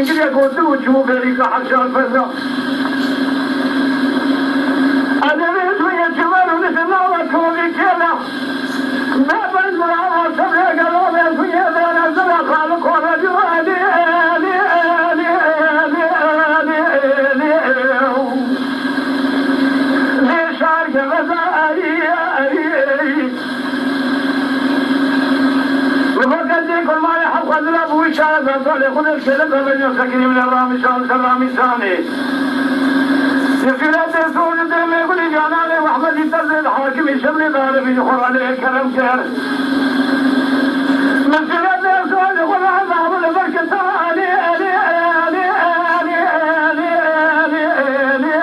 اینکه گفته بود چون بری که حشار فضا ادبیات میگه چمارو نشنا و کوی کلا نبرد مرا و سبله گلو به توی دل زلا خالق و رجو علی علی علی علی علی علی لشار جوزا علی علی وفقد كل ما يحق الأب وشان ذل يقول الكلام بين سكين من الرامي شان سلامي ثاني يفيلات سود دم يقول جانالي وأحمد يتزل حاكم شبل ضارب يخور عليه كلام كر من فيلات سود يقول عذاب البركة علي علي علي علي علي علي علي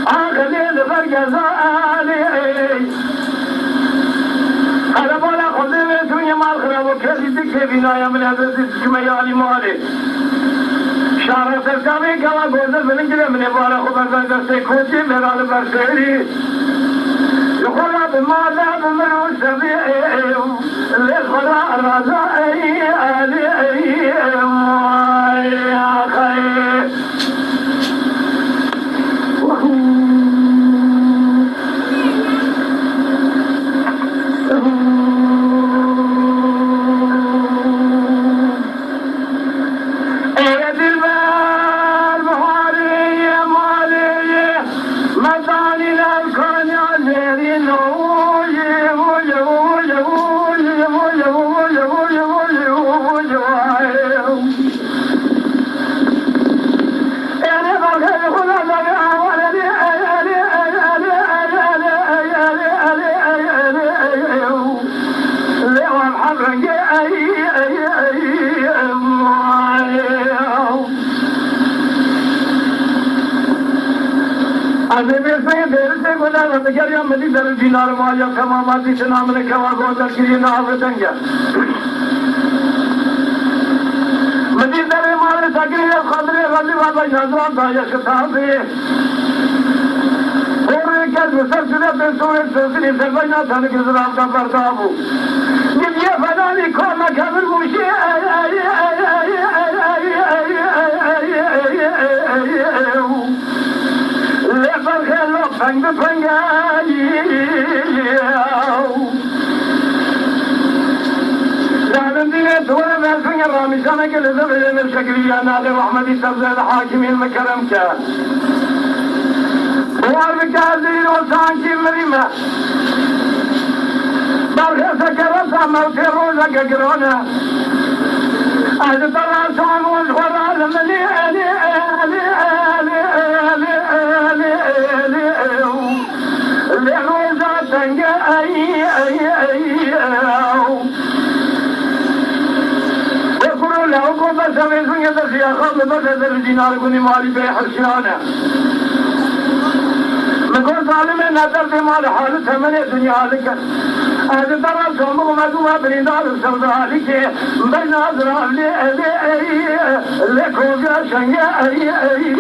آخر البركة علي أنا بلا خذ الدنيا ما الخراب وكذي تكفينا يا من هذا الجميع مالي شهر سركابي كلا غوزل من كده من بارا خبر دسته كوتي مرال برسيري يقول بماذا بمرو سبي لخرا رضا أي علي أي يا خير يا مدينة الدينار ما يا كما ما تسمع من كما قلت كذي نعبدنجا مدينة المال سكري الخضر غادي بابا يزرع دايا شتابي और क्या दूसर सुने पे सोए सोचने से बना था कि जरा का बर्दाबू ये बना लिखो ना खबर मुझे ले पर खेलो पंग पंगाई ने थोड़ा वैसे रामिशाना के लिए शक्रिया नाले मोहम्मदी सब्ज़ हाकिम المكرم क्या وار بكازين وسانكي مريمة برخصة كرسة موتي روزة كقرونا أهد طراسان والخرال ملي ألي ألي ألي ألي ألي ألي اللي روزة تنقى أي أي أي يقولوا له قوة سويسون يدرسي أخذ بسد الدينار كوني مالي بيحرشانا مكون ظالم نظر في مال حالة من الدنيا لك هذا ترى سومك مدوها بريدار السوداء لك بين أزرار لي لكوزا شنيا أي أي